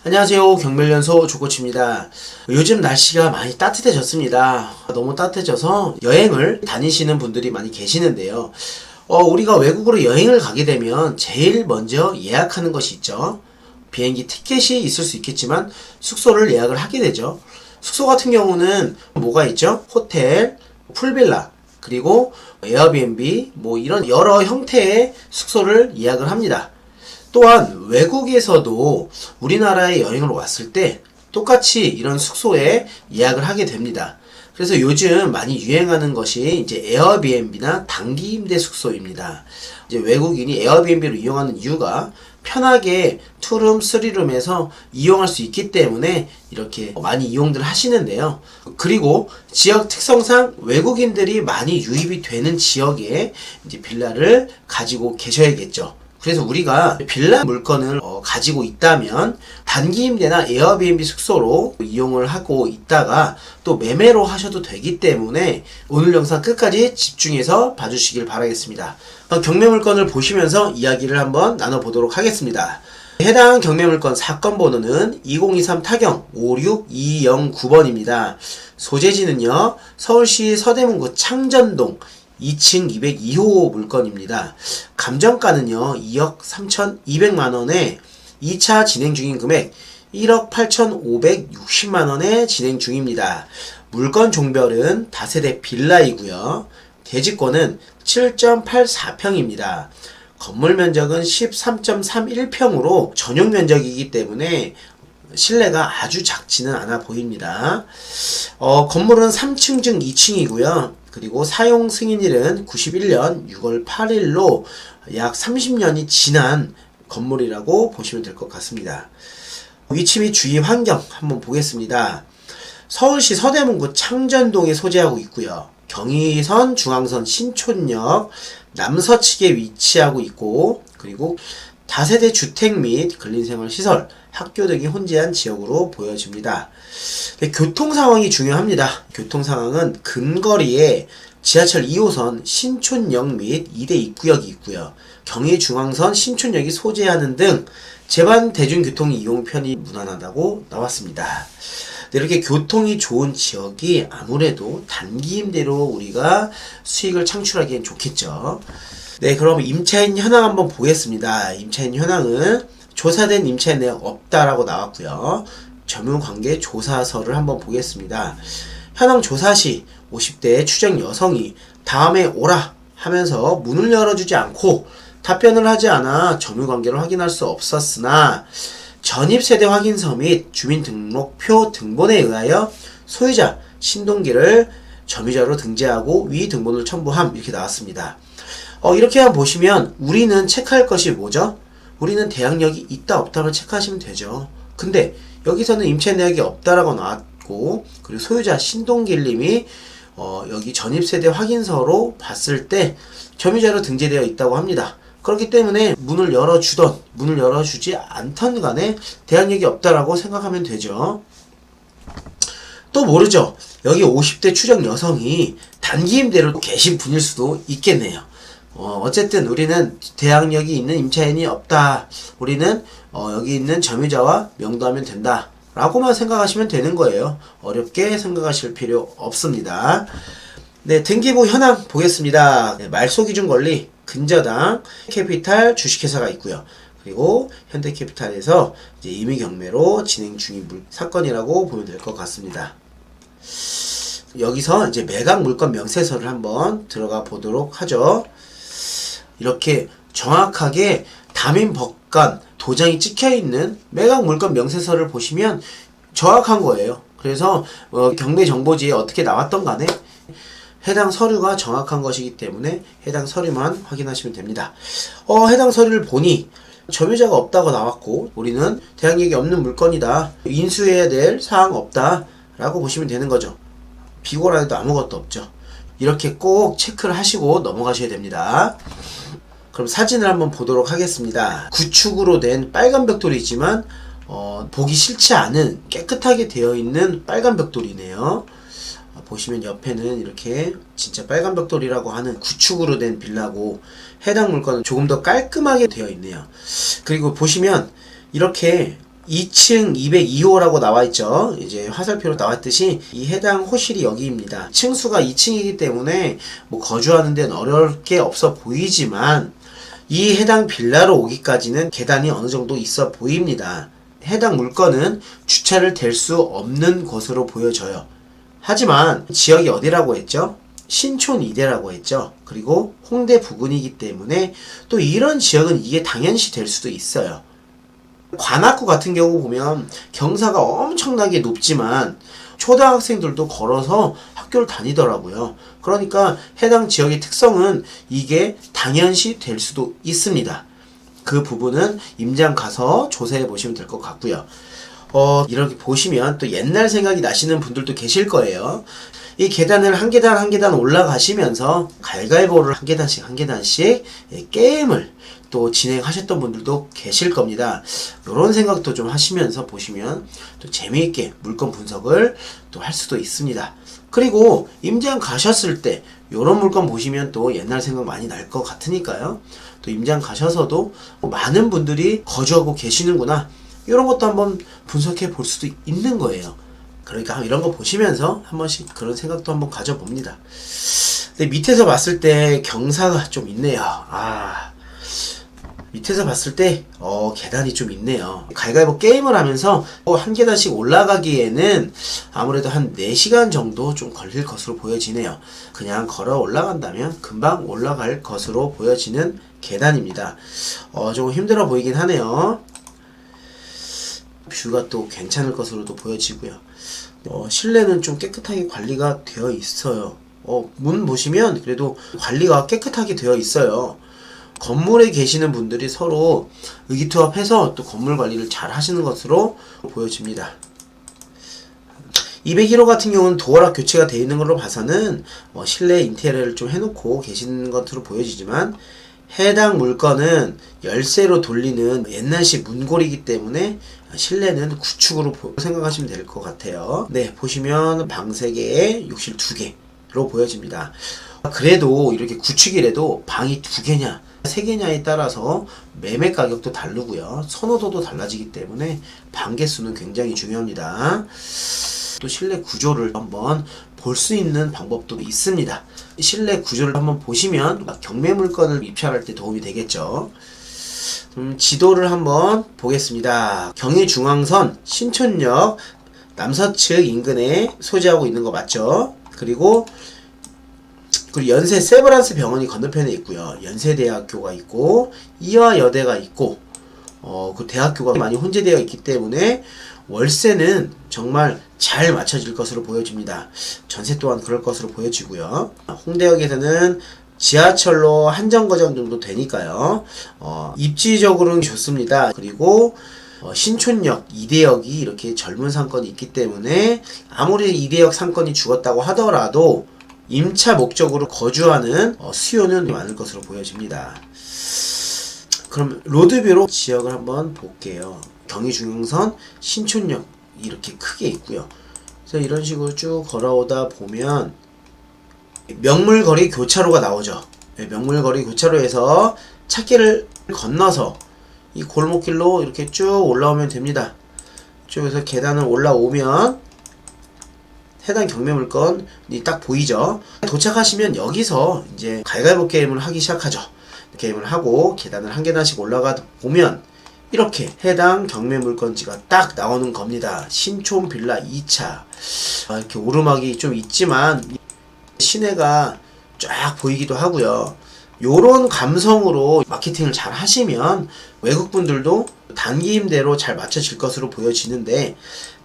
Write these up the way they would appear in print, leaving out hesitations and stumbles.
안녕하세요. 경멸연소 조코치입니다. 요즘 날씨가 많이 따뜻해졌습니다. 너무 따뜻해져서 여행을 다니시는 분들이 많이 계시는데요. 우리가 외국으로 여행을 가게 되면 제일 먼저 예약하는 것이 있죠. 비행기 티켓이 있을 수 있겠지만 숙소를 예약을 하게 되죠. 숙소 같은 경우는 뭐가 있죠? 호텔, 풀빌라, 그리고 에어비앤비, 이런 여러 형태의 숙소를 예약을 합니다. 또한 외국에서도 우리나라에 여행을 왔을 때 똑같이 이런 숙소에 예약을 하게 됩니다. 그래서 요즘 많이 유행하는 것이 이제 에어비앤비나 단기 임대 숙소입니다. 이제 외국인이 에어비앤비를 이용하는 이유가 편하게 투룸, 쓰리룸에서 이용할 수 있기 때문에 이렇게 많이 이용들 하시는데요. 그리고 지역 특성상 외국인들이 많이 유입이 되는 지역에 이제 빌라를 가지고 계셔야겠죠. 그래서 우리가 빌라 물건을 가지고 있다면 단기 임대나 에어비앤비 숙소로 이용을 하고 있다가 또 매매로 하셔도 되기 때문에 오늘 영상 끝까지 집중해서 봐주시길 바라겠습니다. 경매 물건을 보시면서 이야기를 한번 나눠보도록 하겠습니다. 해당 경매 물건 사건 번호는 2023 타경 56209번입니다. 소재지는요, 서울시 서대문구 창전동 2층 202호 물건입니다. 감정가는요 2억 3,200만원에 2차 진행 중인 금액 1억 8,560만원에 진행 중입니다. 물건 종별은 다세대 빌라이고요. 대지권은 7.84평입니다. 건물 면적은 13.31평으로 전용 면적이기 때문에 실내가 아주 작지는 않아 보입니다. 건물은 3층 중 2층이고요. 그리고 사용 승인일은 91년 6월 8일로 약 30년이 지난 건물이라고 보시면 될 것 같습니다. 위치 및 주위 환경 한번 보겠습니다. 서울시 서대문구 창전동에 소재하고 있고요. 경의선, 중앙선, 신촌역 남서측에 위치하고 있고, 그리고 다세대 주택 및 근린생활시설, 학교 등이 혼재한 지역으로 보여집니다. 교통 상황이 중요합니다. 교통 상황은 근거리에 지하철 2호선 신촌역 및 2대 입구역이 있고요. 경의중앙선 신촌역이 소재하는 등 제반 대중교통 이용 편이 무난하다고 나왔습니다. 이렇게 교통이 좋은 지역이 아무래도 단기 임대로 우리가 수익을 창출하기엔 좋겠죠. 네, 그럼 임차인 현황 한번 보겠습니다. 임차인 현황은 조사된 임차인 내역 없다라고 나왔고요. 점유관계 조사서를 한번 보겠습니다. 현황 조사 시 50대 추정 여성이 다음에 오라 하면서 문을 열어주지 않고 답변을 하지 않아 점유관계를 확인할 수 없었으나 전입세대 확인서 및 주민등록표 등본에 의하여 소유자 신동기를 점유자로 등재하고 위 등본을 첨부함, 이렇게 나왔습니다. 이렇게만 보시면 우리는 체크할 것이 뭐죠? 우리는 대항력이 있다 없다만 체크하시면 되죠. 근데 여기서는 임차인 내역이 없다라고 나왔고, 그리고 소유자 신동길님이 여기 전입세대 확인서로 봤을 때 점유자로 등재되어 있다고 합니다. 그렇기 때문에 문을 열어주던 문을 열어주지 않던 간에 대항력이 없다라고 생각하면 되죠. 또 모르죠. 여기 50대 추정 여성이 단기 임대로 계신 분일 수도 있겠네요. 어쨌든 우리는 대항력이 있는 임차인이 없다. 우리는 여기 있는 점유자와 명도하면 된다 라고만 생각하시면 되는 거예요. 어렵게 생각하실 필요 없습니다. 네, 등기부 현황 보겠습니다. 네, 말소기준권리 근저당 캐피탈 주식회사가 있고요. 그리고 현대캐피탈에서 이제 임의경매로 진행 중인 사건이라고 보면 될 것 같습니다. 여기서 이제 매각 물건 명세서를 한번 들어가 보도록 하죠. 이렇게 정확하게 담임 법관 도장이 찍혀있는 매각 물건 명세서를 보시면 정확한 거예요. 그래서 경매 정보지에 어떻게 나왔던 간에 해당 서류가 정확한 것이기 때문에 해당 서류만 확인하시면 됩니다. 해당 서류를 보니 점유자가 없다고 나왔고 우리는 대항력이 없는 물건이다, 인수해야 될 사항 없다 라고 보시면 되는 거죠. 비고라 해도 아무것도 없죠. 이렇게 꼭 체크를 하시고 넘어가셔야 됩니다. 그럼 사진을 한번 보도록 하겠습니다. 구축으로 된 빨간 벽돌이지만 보기 싫지 않은 깨끗하게 되어 있는 빨간 벽돌이네요. 보시면 옆에는 이렇게 진짜 빨간 벽돌이라고 하는 구축으로 된 빌라고, 해당 물건은 조금 더 깔끔하게 되어 있네요. 그리고 보시면 이렇게 2층 202호라고 나와있죠. 이제 화살표로 나왔듯이 이 해당 호실이 여기입니다. 층수가 2층이기 때문에 뭐 거주하는 데는 어려울 게 없어 보이지만 이 해당 빌라로 오기까지는 계단이 어느 정도 있어 보입니다. 해당 물건은 주차를 댈 수 없는 곳으로 보여져요. 하지만 지역이 어디라고 했죠? 신촌 이대라고 했죠. 그리고 홍대 부근이기 때문에 또 이런 지역은 이게 당연시 될 수도 있어요. 관악구 같은 경우 보면 경사가 엄청나게 높지만 초등학생들도 걸어서 학교를 다니더라고요. 그러니까 해당 지역의 특성은 이게 당연시 될 수도 있습니다. 그 부분은 임장 가서 조사해 보시면 될 것 같고요. 이렇게 보시면 또 옛날 생각이 나시는 분들도 계실 거예요. 이 계단을 한 계단 한 계단 올라가시면서 가위바위보를 한 계단씩 한 계단씩 게임을 또 진행하셨던 분들도 계실 겁니다. 이런 생각도 좀 하시면서 보시면 또 재미있게 물건 분석을 또 할 수도 있습니다. 그리고 임장 가셨을 때 이런 물건 보시면 또 옛날 생각 많이 날 것 같으니까요. 또 임장 가셔서도 많은 분들이 거주하고 계시는구나, 이런 것도 한번 분석해 볼 수도 있는 거예요. 그러니까 이런 거 보시면서 한 번씩 그런 생각도 한번 가져봅니다. 근데 밑에서 봤을 때 경사가 좀 있네요. 밑에서 봤을 때 계단이 좀 있네요. 가위바위보 게임을 하면서 한 계단씩 올라가기에는 아무래도 한 4시간 정도 좀 걸릴 것으로 보여지네요. 그냥 걸어 올라간다면 금방 올라갈 것으로 보여지는 계단입니다. 조금 힘들어 보이긴 하네요. 뷰가 또 괜찮을 것으로도 보여지고요. 실내는 좀 깨끗하게 관리가 되어 있어요. 문 보시면 그래도 관리가 깨끗하게 되어 있어요. 건물에 계시는 분들이 서로 의기투합해서 또 건물 관리를 잘 하시는 것으로 보여집니다. 201호 같은 경우는 도어락 교체가 되어 있는 걸로 봐서는 실내 인테리어를 좀 해놓고 계시는 것으로 보여지지만, 해당 물건은 열쇠로 돌리는 옛날식 문고리이기 때문에 실내는 구축으로 생각하시면 될 것 같아요. 네, 보시면 방 3개에 욕실 2개로 보여집니다. 그래도 이렇게 구축이라도 방이 2개냐 3개냐에 따라서 매매 가격도 다르고요. 선호도도 달라지기 때문에 방 개수는 굉장히 중요합니다. 또 실내 구조를 한번 볼 수 있는 방법도 있습니다. 실내 구조를 한번 보시면 경매 물건을 입찰할 때 도움이 되겠죠. 지도를 한번 보겠습니다. 경의중앙선 신촌역 남서측 인근에 소재하고 있는 거 맞죠? 그리고 연세 세브란스 병원이 건너편에 있고요. 연세대학교가 있고 이화여대가 있고 그 대학교가 많이 혼재되어 있기 때문에 월세는 정말 잘 맞춰질 것으로 보여집니다. 전세 또한 그럴 것으로 보여지고요. 홍대역에서는 지하철로 한 정거장 정도 되니까요. 입지적으로는 좋습니다. 그리고 신촌역, 이대역이 이렇게 젊은 상권이 있기 때문에 아무리 이대역 상권이 죽었다고 하더라도 임차 목적으로 거주하는 수요는 많을 것으로 보여집니다. 그럼 로드뷰로 지역을 한번 볼게요. 경의중앙선, 신촌역 이렇게 크게 있고요. 그래서 이런 식으로 쭉 걸어오다 보면 명물거리 교차로가 나오죠. 명물거리 교차로에서 찾길을 건너서 이 골목길로 이렇게 쭉 올라오면 됩니다. 이쪽에서 계단을 올라오면 해당 경매 물건이 딱 보이죠. 도착하시면 여기서 이제 가위바위보 게임을 하기 시작하죠. 게임을 하고 계단을 한 계단씩 올라가 보면 이렇게 해당 경매 물건지가 딱 나오는 겁니다. 신촌 빌라 2차. 이렇게 오르막이 좀 있지만 시내가 쫙 보이기도 하고요. 요런 감성으로 마케팅을 잘 하시면 외국분들도 단기 임대로 잘 맞춰질 것으로 보여지는데,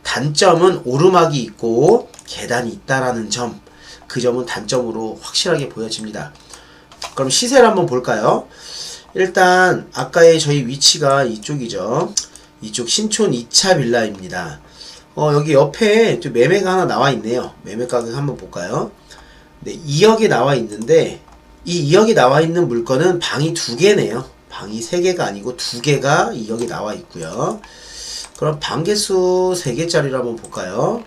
단점은 오르막이 있고 계단이 있다라는 점, 그 점은 단점으로 확실하게 보여집니다. 그럼 시세를 한번 볼까요? 일단 아까의 저희 위치가 이쪽이죠. 이쪽 신촌 2차 빌라입니다. 여기 옆에 좀 매매가 하나 나와 있네요. 매매 가격 한번 볼까요? 네, 2억이 나와 있는데 이 2억이 나와 있는 물건은 방이 2개네요. 방이 3개가 아니고 2개가 2억이 나와 있고요. 그럼 방 개수 3개짜리를 한번 볼까요?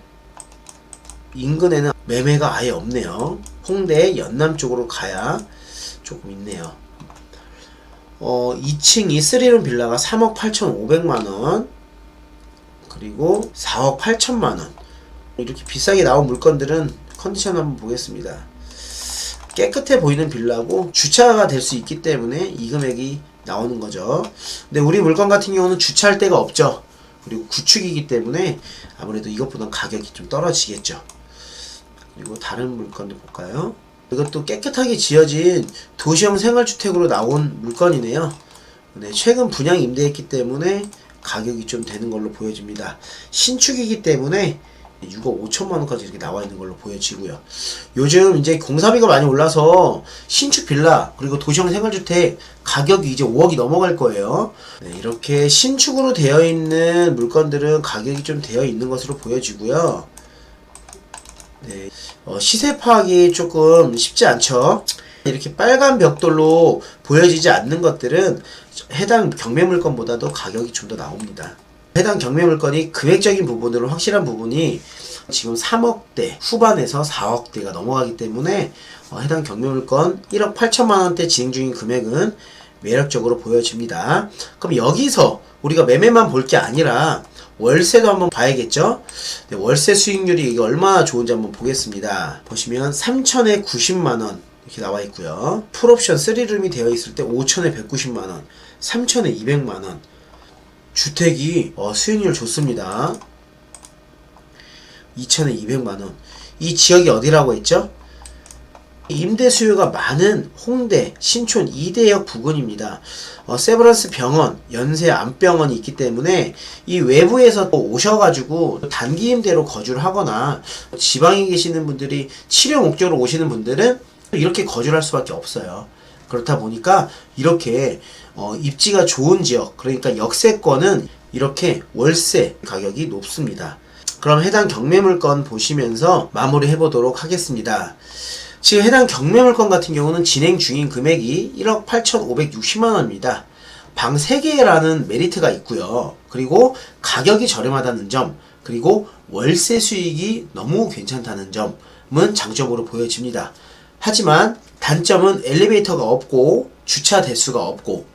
인근에는 매매가 아예 없네요. 홍대 연남 쪽으로 가야 조금 있네요. 2층이 3룸 빌라가 3억 8,500만원, 그리고 4억 8천만 원. 이렇게 비싸게 나온 물건들은 컨디션 한번 보겠습니다. 깨끗해 보이는 빌라고 주차가 될 수 있기 때문에 이 금액이 나오는 거죠. 근데 우리 물건 같은 경우는 주차할 데가 없죠. 그리고 구축이기 때문에 아무래도 이것보다는 가격이 좀 떨어지겠죠. 그리고 다른 물건도 볼까요? 이것도 깨끗하게 지어진 도시형 생활주택으로 나온 물건이네요. 네, 최근 분양 임대했기 때문에 가격이 좀 되는 걸로 보여집니다. 신축이기 때문에 6억 5천만 원까지 이렇게 나와 있는 걸로 보여지고요. 요즘 이제 공사비가 많이 올라서 신축 빌라 그리고 도시형 생활주택 가격이 이제 5억이 넘어갈 거예요. 네, 이렇게 신축으로 되어 있는 물건들은 가격이 좀 되어 있는 것으로 보여지고요. 네, 시세 파악이 조금 쉽지 않죠. 이렇게 빨간 벽돌로 보여지지 않는 것들은 해당 경매 물건보다도 가격이 좀 더 나옵니다. 해당 경매 물건이 금액적인 부분으로 확실한 부분이 지금 3억대 후반에서 4억대가 넘어가기 때문에 해당 경매 물건 1억 8천만 원대 진행 중인 금액은 매력적으로 보여집니다. 그럼 여기서 우리가 매매만 볼 게 아니라 월세도 한번 봐야겠죠. 네, 월세 수익률이 이게 얼마나 좋은지 한번 보겠습니다. 보시면 3천에 90만원 이렇게 나와 있고요. 풀옵션 3룸이 되어 있을 때 5천에 190만원, 3천에 200만원. 주택이 수익률 좋습니다. 2천에 200만원. 이 지역이 어디라고 했죠? 임대 수요가 많은 홍대, 신촌, 이대역 부근입니다. 세브란스 병원, 연세 안병원이 있기 때문에 이 외부에서 오셔가지고 단기 임대로 거주를 하거나 지방에 계시는 분들이 치료 목적으로 오시는 분들은 이렇게 거주를 할 수밖에 없어요. 그렇다 보니까 이렇게 입지가 좋은 지역, 그러니까 역세권은 이렇게 월세 가격이 높습니다. 그럼 해당 경매물건 보시면서 마무리 해보도록 하겠습니다. 지금 해당 경매물건 같은 경우는 진행 중인 금액이 1억 8,560만원입니다. 방 3개라는 메리트가 있고요. 그리고 가격이 저렴하다는 점, 그리고 월세 수익이 너무 괜찮다는 점은 장점으로 보여집니다. 하지만 단점은 엘리베이터가 없고 주차 대수가 없고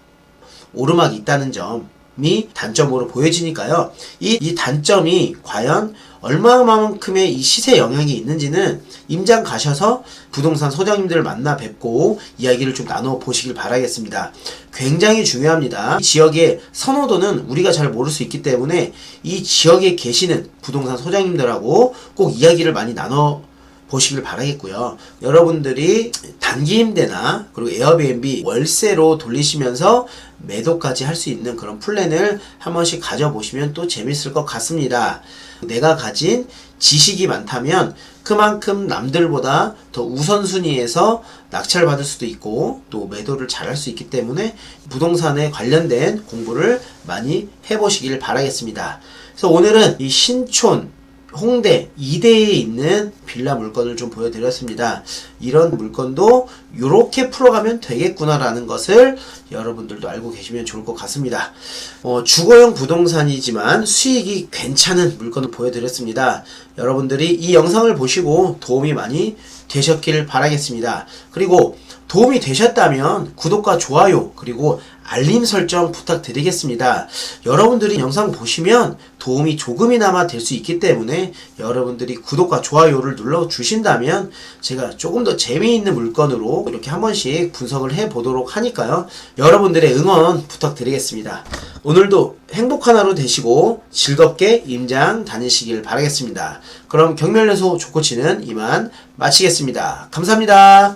오르막이 있다는 점이 단점으로 보여지니까요. 이 단점이 과연 얼마만큼의 이 시세 영향이 있는지는 임장 가셔서 부동산 소장님들을 만나 뵙고 이야기를 좀 나눠 보시길 바라겠습니다. 굉장히 중요합니다. 이 지역의 선호도는 우리가 잘 모를 수 있기 때문에 이 지역에 계시는 부동산 소장님들하고 꼭 이야기를 많이 나눠 보시길 바라겠고요. 여러분들이 단기 임대나 그리고 에어비앤비 월세로 돌리시면서 매도까지 할 수 있는 그런 플랜을 한 번씩 가져보시면 또 재밌을 것 같습니다. 내가 가진 지식이 많다면 그만큼 남들보다 더 우선순위에서 낙찰 받을 수도 있고 또 매도를 잘할 수 있기 때문에 부동산에 관련된 공부를 많이 해보시길 바라겠습니다. 그래서 오늘은 이 신촌 홍대 이대에 있는 빌라 물건을 좀 보여드렸습니다. 이런 물건도 이렇게 풀어가면 되겠구나라는 것을 여러분들도 알고 계시면 좋을 것 같습니다. 주거용 부동산이지만 수익이 괜찮은 물건을 보여드렸습니다. 여러분들이 이 영상을 보시고 도움이 많이 되셨길 바라겠습니다. 그리고 도움이 되셨다면 구독과 좋아요 그리고 알림 설정 부탁드리겠습니다. 여러분들이 영상 보시면 도움이 조금이나마 될 수 있기 때문에 여러분들이 구독과 좋아요를 눌러주신다면 제가 조금 더 재미있는 물건으로 이렇게 한 번씩 분석을 해보도록 하니까요. 여러분들의 응원 부탁드리겠습니다. 오늘도 행복한 하루 되시고 즐겁게 임장 다니시길 바라겠습니다. 그럼 경매연소 족코치는 이만 마치겠습니다. 감사합니다.